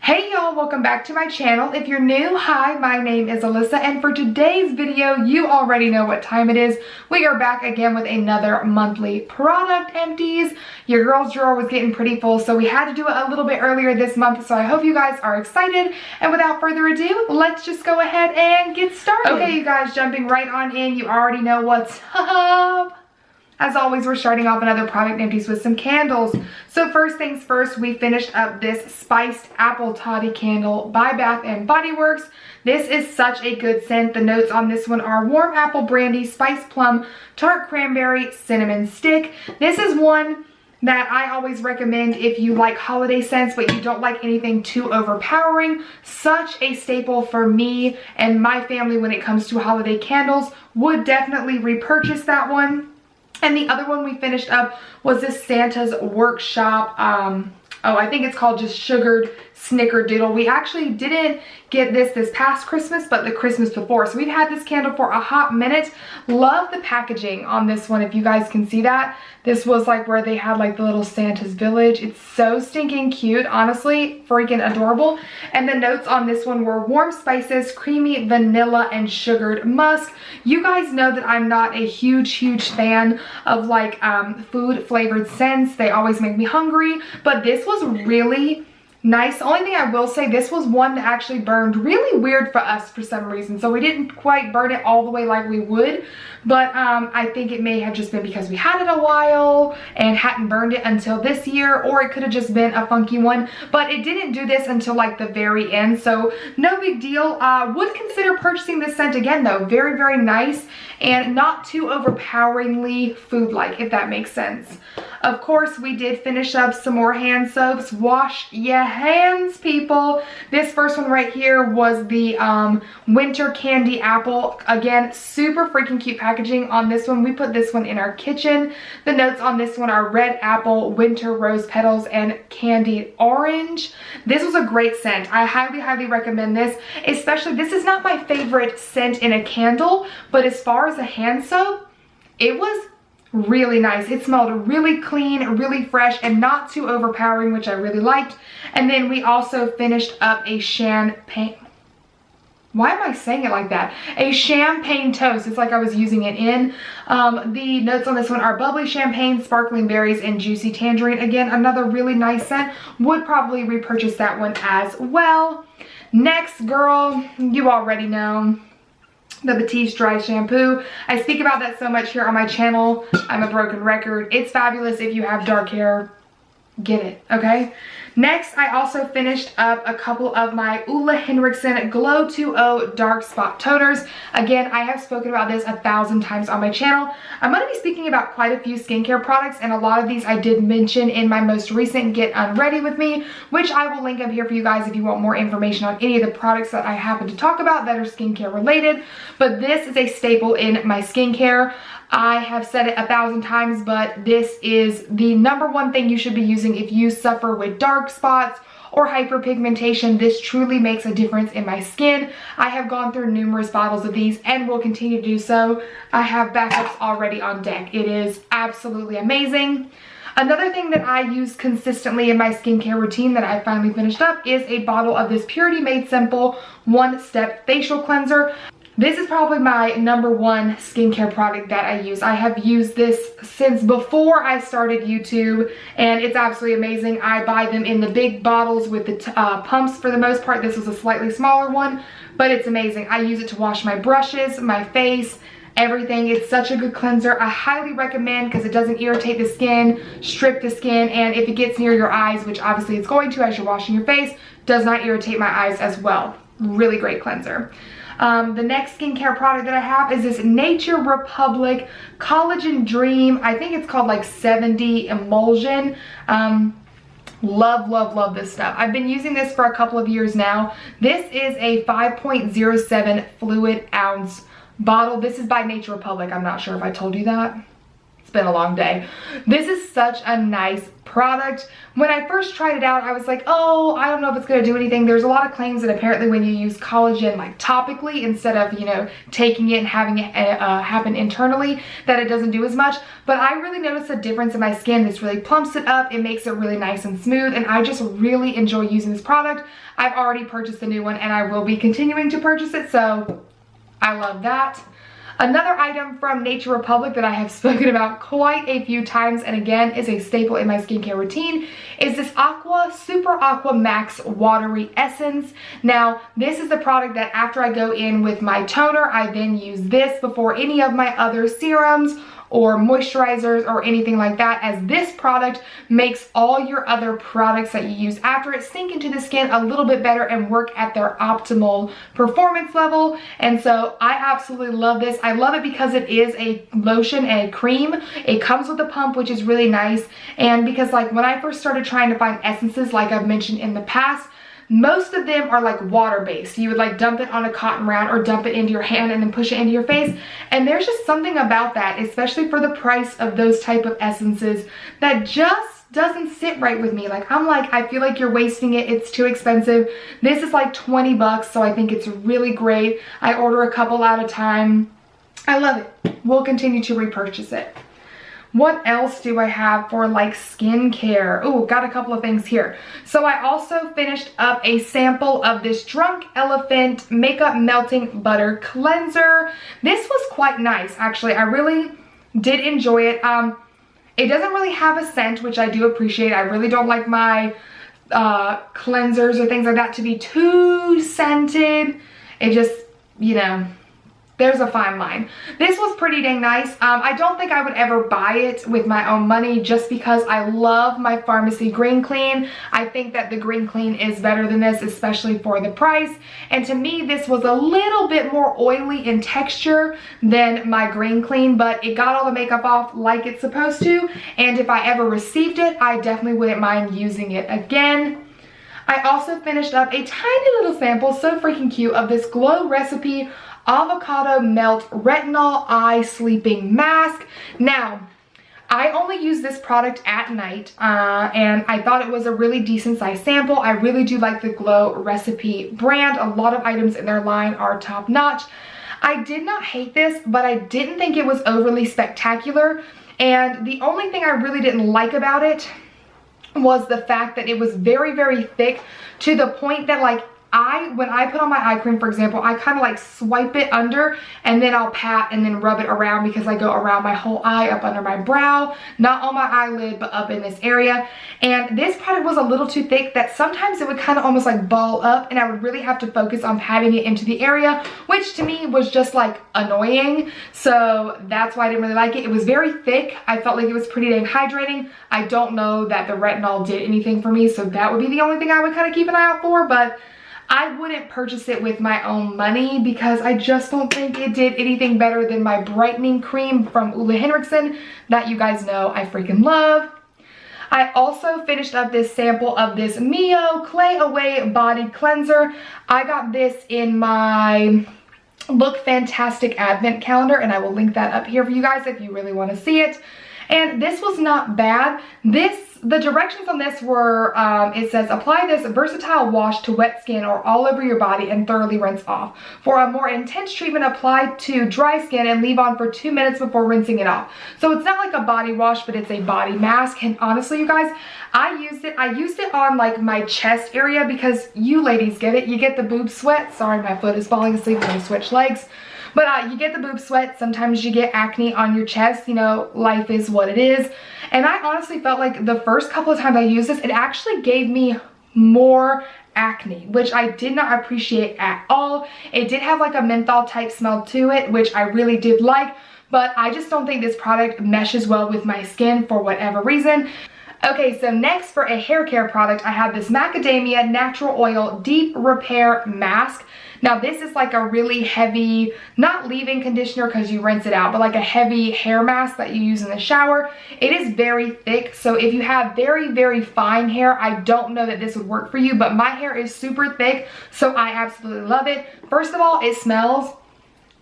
Hey y'all, welcome back to my channel. If you're new, hi, my name is Alyssa, and for today's video, you already know what time it is. We are back again with another monthly product empties. Your girl's drawer was getting pretty full, so we had to do it a little bit earlier this month, so I hope you guys are excited. And without further ado, let's just go ahead and get started. Okay, you guys, jumping right on in, you already know what's up. As always, we're starting off another product empties with some candles. So first things first, we finished up this Spiced Apple Toddy candle by Bath & Body Works. This is such a good scent. The notes on this one are warm apple brandy, spiced plum, tart cranberry, cinnamon stick. This is one that I always recommend if you like holiday scents but you don't like anything too overpowering. Such a staple for me and my family when it comes to holiday candles. Would definitely repurchase that one. And the other one we finished up was this Santa's Workshop, I think it's called just Sugared Snickerdoodle. We actually didn't get this past Christmas, but the Christmas before. So we've had this candle for a hot minute. Love the packaging on this one, if you guys can see that. This was like where they had like the little Santa's village. It's so stinking cute, honestly, freaking adorable. And the notes on this one were warm spices, creamy vanilla, and sugared musk. You guys know that I'm not a huge fan of like food flavored scents. They always make me hungry, but this was really nice. The only thing I will say, this was one that actually burned really weird for us for some reason. So we didn't quite burn it all the way like we would. But I think it may have just been because we had it a while and hadn't burned it until this year. Or it could have just been a funky one. But it didn't do this until like the very end. So no big deal. Would consider purchasing this scent again though. Very nice. And not too overpoweringly food-like, if that makes sense. Of course, we did finish up some more hand soaps. Wash your hands, people. This first one right here was the Winter Candy Apple. Again, super freaking cute packaging on this one. We put this one in our kitchen. The notes on this one are red apple, winter rose petals, and candied orange. This was a great scent. I highly recommend this. Especially, this is not my favorite scent in a candle, but as far as a hand soap, it was really nice. It smelled really clean, really fresh, and not too overpowering, which I really liked. And then we also finished up a champagne. Why am I saying it like that? A champagne toast. It's like I was using it in. The notes on this one are bubbly champagne, sparkling berries, and juicy tangerine. Again, another really nice scent. Would probably repurchase that one as well. Next, girl, you already know. The Batiste dry shampoo. I speak about that so much here on my channel. I'm a broken record. It's fabulous if you have dark hair. Get it, okay? Next, I also finished up a couple of my Henriksen Glow 2.0 Dark Spot Toners. Again, I have spoken about this 1,000 times on my channel. I'm going to be speaking about quite a few skincare products, and a lot of these I did mention in my most recent Get Unready With Me, which I will link up here for you guys if you want more information on any of the products that I happen to talk about that are skincare related. But this is a staple in my skincare. I have said it 1,000 times, but this is the #1 thing you should be using if you suffer with dark spots or hyperpigmentation. This truly makes a difference in my skin. I have gone through numerous bottles of these and will continue to do so. I have backups already on deck. It is absolutely amazing. Another thing that I use consistently in my skincare routine that I finally finished up is a bottle of this Purity Made Simple One-Step Facial Cleanser. This is probably my #1 skincare product that I use. I have used this since before I started YouTube, and it's absolutely amazing. I buy them in the big bottles with the pumps for the most part. This was a slightly smaller one, but it's amazing. I use it to wash my brushes, my face, everything. It's such a good cleanser. I highly recommend because it doesn't irritate the skin, strip the skin, and if it gets near your eyes, which obviously it's going to as you're washing your face, does not irritate my eyes as well. Really great cleanser. The next skincare product that I have is this Nature Republic Collagen Dream. I think it's called like 70 Emulsion. Love this stuff. I've been using this for a couple of years now. This is a 5.07 fluid ounce bottle. This is by Nature Republic. I'm not sure if I told you that. It's been a long day. This is such a nice product. When I first tried it out, I was like, oh, I don't know if it's gonna do anything. There's a lot of claims that apparently when you use collagen like topically instead of, you know, taking it and having it happen internally, that it doesn't do as much. But I really noticed a difference in my skin. This really plumps it up. It makes it really nice and smooth, and I just really enjoy using this product. I've already purchased a new one and I will be continuing to purchase it, so I love that. Another item from Nature Republic that I have spoken about quite a few times, and again is a staple in my skincare routine, is this Aqua Super Aqua Max Watery Essence. Now, this is the product that after I go in with my toner, I then use this before any of my other serums or moisturizers or anything like that, as this product makes all your other products that you use after it sink into the skin a little bit better and work at their optimal performance level. And so I absolutely love this. I love it because it is a lotion and a cream. It comes with a pump, which is really nice. And because like when I first started trying to find essences, like I've mentioned in the past, most of them are like water-based. You would like dump it on a cotton round or dump it into your hand and then push it into your face. And there's just something about that, especially for the price of those type of essences, that just doesn't sit right with me. Like I'm like, I feel like you're wasting it. It's too expensive. This is like 20 bucks, so I think it's really great. I order a couple at a time. I love it. We'll continue to repurchase it. What else do I have for like skincare? Oh, got a couple of things here. So I also finished up a sample of this Drunk Elephant Makeup Melting Butter Cleanser. This was quite nice, actually. I really did enjoy it. It doesn't really have a scent, which I do appreciate. I really don't like my cleansers or things like that to be too scented. It just, you know, there's a fine line. This was pretty dang nice. I don't think I would ever buy it with my own money just because I love my Pharmacy Green Clean. I think that the Green Clean is better than this, especially for the price. And to me, this was a little bit more oily in texture than my Green Clean, but it got all the makeup off like it's supposed to. And if I ever received it, I definitely wouldn't mind using it again. I also finished up a tiny little sample, so freaking cute, of this Glow Recipe Avocado Melt Retinol Eye Sleeping Mask. Now, I only use this product at night, and I thought it was a really decent size sample. I really do like the Glow Recipe brand. A lot of items in their line are top notch. I did not hate this, but I didn't think it was overly spectacular. And the only thing I really didn't like about it was the fact that it was very, very thick, to the point that like when I put on my eye cream, for example, I kind of like swipe it under and then I'll pat and then rub it around, because I go around my whole eye, up under my brow, not on my eyelid, but up in this area. And this product was a little too thick that sometimes it would kind of almost like ball up, and I would really have to focus on patting it into the area, which to me was just like annoying. So that's why I didn't really like it. It was very thick. I felt like it was pretty dang hydrating. I don't know that the retinol did anything for me, so that would be the only thing I would kind of keep an eye out for, but I wouldn't purchase it with my own money because I just don't think it did anything better than my brightening cream from Henriksen that you guys know I freaking love. I also finished up this sample of this Mio Clay Away Body Cleanser. I got this in my Look Fantastic Advent Calendar, and I will link that up here for you guys if you really want to see it. And this was not bad. The directions on this were, it says, apply this versatile wash to wet skin or all over your body and thoroughly rinse off. For a more intense treatment, apply to dry skin and leave on for 2 minutes before rinsing it off. So it's not like a body wash, but it's a body mask. And honestly, you guys, I used it on like my chest area because you ladies get it. You get the boob sweat. Sorry, my foot is falling asleep when I switch legs. But you get the boob sweat, sometimes you get acne on your chest, you know, life is what it is. And I honestly felt like the first couple of times I used this, it actually gave me more acne, which I did not appreciate at all. It did have like a menthol type smell to it, which I really did like, but I just don't think this product meshes well with my skin for whatever reason. Okay, so next for a hair care product, I have this Macadamia Natural Oil Deep Repair Mask. Now this is like a really heavy, not leave-in conditioner because you rinse it out, but like a heavy hair mask that you use in the shower. It is very thick, so if you have very, very fine hair, I don't know that this would work for you, but my hair is super thick, so I absolutely love it. First of all, it smells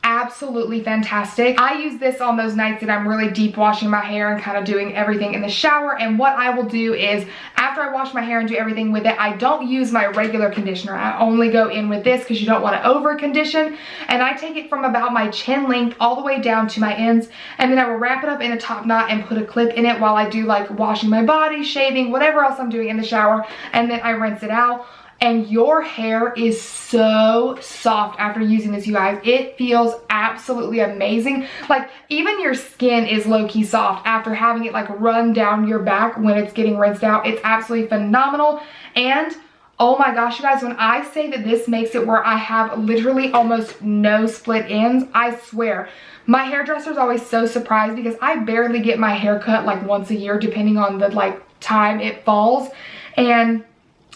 absolutely fantastic. I use this on those nights that I'm really deep washing my hair and kind of doing everything in the shower. And what I will do is after I wash my hair and do everything with it, I don't use my regular conditioner. I only go in with this because you don't want to over condition. And I take it from about my chin length all the way down to my ends, and then I will wrap it up in a top knot and put a clip in it while I do like washing my body, shaving, whatever else I'm doing in the shower, and then I rinse it out. And your hair is so soft after using this, you guys. It feels absolutely amazing. Like, even your skin is low-key soft after having it like run down your back when it's getting rinsed out. It's absolutely phenomenal. And oh my gosh, you guys, when I say that this makes it where I have literally almost no split ends, I swear. My hairdresser is always so surprised because I barely get my hair cut like once a year depending on the like time it falls. And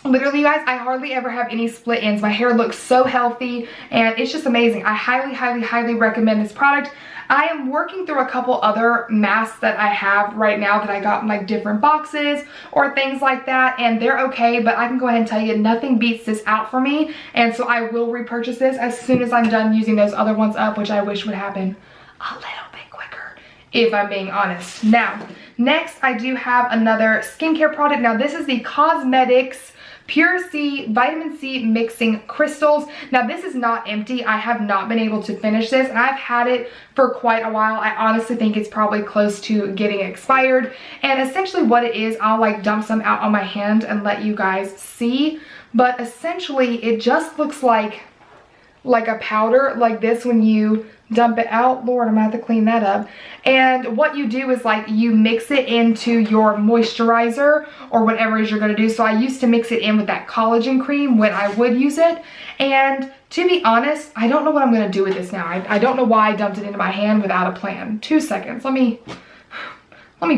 literally, you guys, I hardly ever have any split ends. My hair looks so healthy and it's just amazing. I highly recommend this product. I am working through a couple other masks that I have right now that I got in like different boxes or things like that, and they're okay, but I can go ahead and tell you nothing beats this out for me. And so I will repurchase this as soon as I'm done using those other ones up, which I wish would happen a little bit quicker, if I'm being honest. Now, next I do have another skincare product. Now this is the Cosmedix Pure C Vitamin C Mixing Crystals. Now this is not empty. I have not been able to finish this, and I've had it for quite a while. I honestly think it's probably close to getting expired. And essentially what it is, I'll like dump some out on my hand and let you guys see. But essentially it just looks like a powder like this when you dump it out. Lord, I'm gonna have to clean that up. And what you do is like you mix it into your moisturizer or whatever it is you're gonna do. So I used to mix it in with that collagen cream when I would use it. And to be honest, I don't know what I'm gonna do with this now. I don't know why I dumped it into my hand without a plan. 2 seconds, let me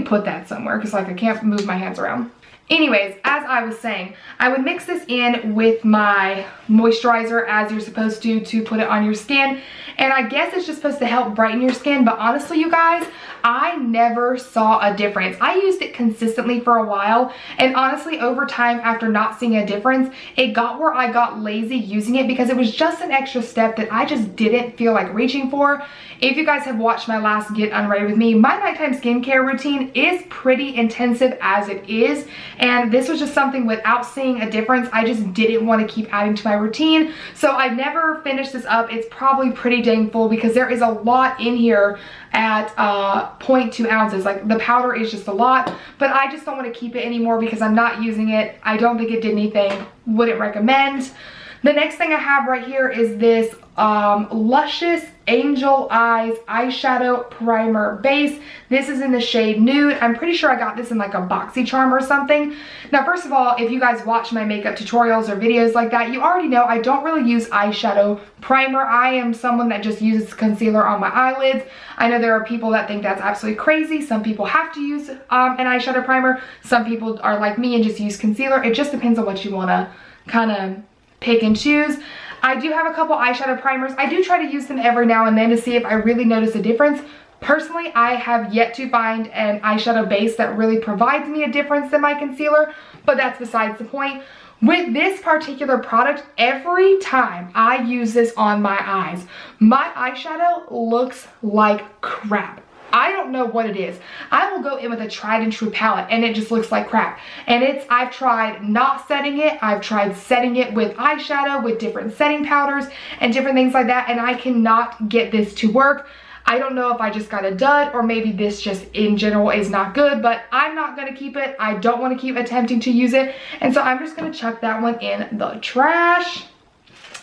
put that somewhere because like I can't move my hands around. Anyways, as I was saying, I would mix this in with my moisturizer as you're supposed to put it on your skin. And I guess it's just supposed to help brighten your skin, but honestly, you guys, I never saw a difference. I used it consistently for a while, and honestly, over time, after not seeing a difference, it got where I got lazy using it because it was just an extra step that I just didn't feel like reaching for. If you guys have watched my last Get Unready With Me, my nighttime skincare routine is pretty intensive as it is. And this was just something without seeing a difference, I just didn't want to keep adding to my routine. So I never finished this up. It's probably pretty dang full because there is a lot in here at 0.2 ounces. Like the powder is just a lot, but I just don't want to keep it anymore because I'm not using it. I don't think it did anything. Wouldn't recommend. The next thing I have right here is this Luscious Angel Eyes Eyeshadow Primer Base. This is in the shade Nude. I'm pretty sure I got this in like a BoxyCharm or something. Now, first of all, if you guys watch my makeup tutorials or videos like that, you already know I don't really use eyeshadow primer. I am someone that just uses concealer on my eyelids. I know there are people that think that's absolutely crazy. Some people have to use an eyeshadow primer. Some people are like me and just use concealer. It just depends on what you want to kind of pick and choose. I do have a couple eyeshadow primers. I do try to use them every now and then to see if I really notice a difference. Personally, I have yet to find an eyeshadow base that really provides me a difference than my concealer, but that's besides the point. With this particular product, every time I use this on my eyes, my eyeshadow looks like crap. I don't know what it is. I will go in with a tried and true palette and it just looks like crap. And I've tried not setting it. I've tried setting it with eyeshadow, with different setting powders and different things like that. And I cannot get this to work. I don't know if I just got a dud or maybe this just in general is not good, but I'm not going to keep it. I don't want to keep attempting to use it. And so I'm just going to chuck that one in the trash.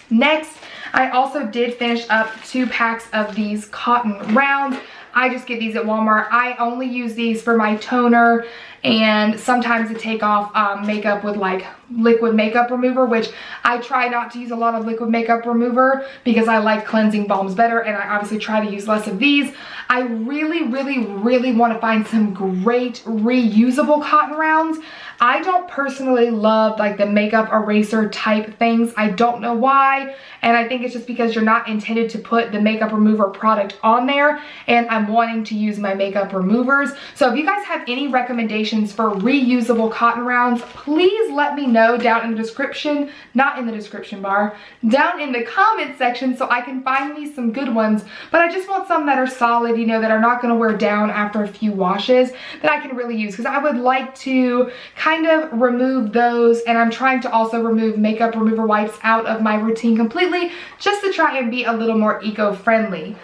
Next, I also did finish up 2 packs of these cotton rounds. I just get these at Walmart. I only use these for my toner and sometimes to take off makeup with like liquid makeup remover, which I try not to use a lot of liquid makeup remover because I like cleansing balms better, and I obviously try to use less of these. I really want to find some great reusable cotton rounds. I don't personally love like the makeup eraser type things. I don't know why, and I think it's just because you're not intended to put the makeup remover product on there, and I'm wanting to use my makeup removers. So if you guys have any recommendations for reusable cotton rounds, please let me know down in the description, not in the description bar, down in the comment section so I can find me some good ones. But I just want some that are solid, you know, that are not going to wear down after a few washes, that I can really use, because I would like to kind of remove those, and I'm trying to also remove makeup remover wipes out of my routine completely, just to try and be a little more eco-friendly.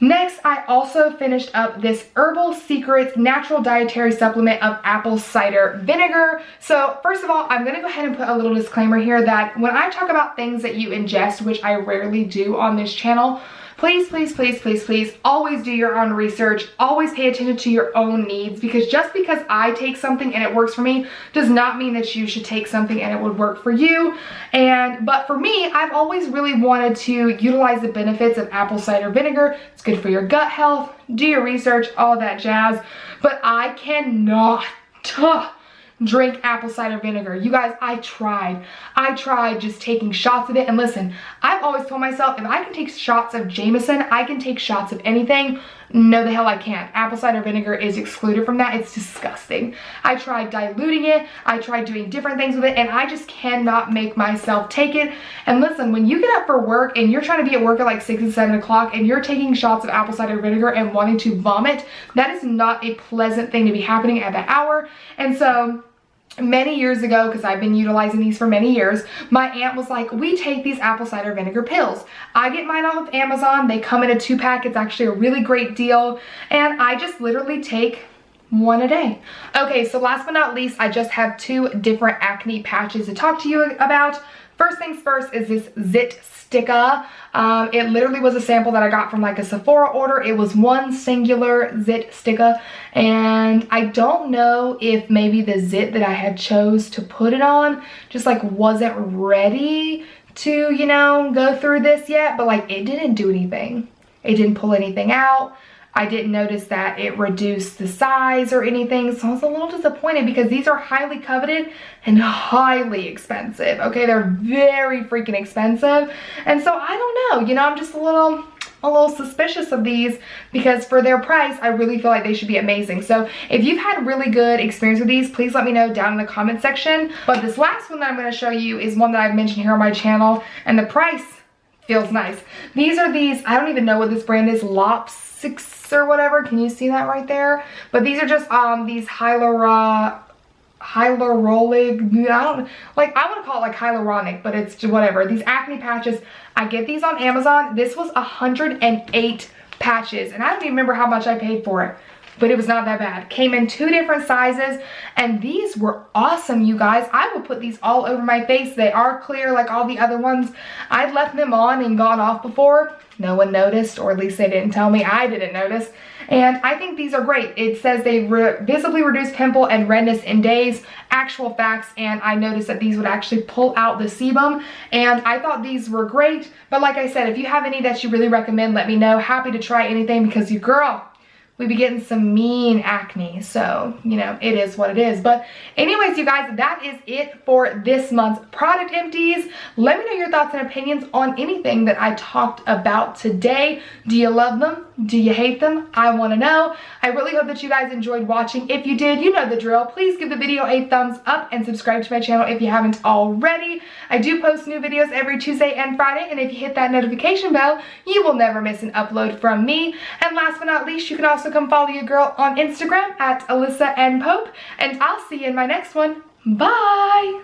Next, I also finished up this Herbal Secrets Natural Dietary Supplement of Apple Cider Vinegar. So first of all, I'm going to go ahead and put a little disclaimer here that when I talk about things that you ingest, which I rarely do on this channel, please, please, please, please, please always do your own research. Always pay attention to your own needs, because just because I take something and it works for me does not mean that you should take something and it would work for you. But for me, I've always really wanted to utilize the benefits of apple cider vinegar. It's good for your gut health. Do your research, all that jazz. But I cannot drink apple cider vinegar. You guys, I tried just taking shots of it, and listen, I've always told myself, if I can take shots of Jameson, I can take shots of anything. No, the hell I can't. Apple cider vinegar is excluded from that. It's disgusting. I tried diluting it, I tried doing different things with it, and I just cannot make myself take it. And listen, when you get up for work and you're trying to be at work at like 6 and 7 o'clock and you're taking shots of apple cider vinegar and wanting to vomit, that is not a pleasant thing to be happening at that hour. And so many years ago, because I've been utilizing these for many years, my aunt was like, we take these apple cider vinegar pills. I get mine off of Amazon. They come in a 2-pack. It's actually a really great deal. And I just literally take one a day. Okay, so last but not least, I just have 2 different acne patches to talk to you about. First things first is this Zit Sticker. It literally was a sample that I got from like a Sephora order. It was one singular Zit Sticker, and I don't know if maybe the zit that I had chose to put it on just like wasn't ready to, you know, go through this yet, but like it didn't do anything. It didn't pull anything out. I didn't notice that it reduced the size or anything, so I was a little disappointed because these are highly coveted and highly expensive. Okay, they're very freaking expensive, and so I don't know, you know, I'm just a little suspicious of these, because for their price, I really feel like they should be amazing. So if you've had really good experience with these, please let me know down in the comment section. But this last one that I'm going to show you is one that I've mentioned here on my channel, and the price feels nice. These are these, I don't even know what this brand is, Lops 6 or whatever. Can you see that right there? But these are just these hyaluronic, I want to call it like hyaluronic, but it's whatever. These acne patches, I get these on Amazon. This was 108 patches, and I don't even remember how much I paid for it, but it was not that bad. Came in 2 different sizes, and these were awesome, you guys. I would put these all over my face. They are clear like all the other ones. I've left them on and gone off before. No one noticed, or at least they didn't tell me. I didn't notice. And I think these are great. It says they visibly reduce pimple and redness in days. Actual facts, and I noticed that these would actually pull out the sebum, and I thought these were great. But like I said, if you have any that you really recommend, let me know. Happy to try anything, because you girl, we be getting some mean acne, so you know, it is what it is. But anyways, you guys, that is it for this month's product empties. Let me know your thoughts and opinions on anything that I talked about today. Do you love them? Do you hate them? I want to know. I really hope that you guys enjoyed watching. If you did, you know the drill. Please give the video a thumbs up and subscribe to my channel if you haven't already. I do post new videos every Tuesday and Friday, and if you hit that notification bell, you will never miss an upload from me. And last but not least, you can also come follow your girl on Instagram at Alyssa N Pope, and I'll see you in my next one. Bye!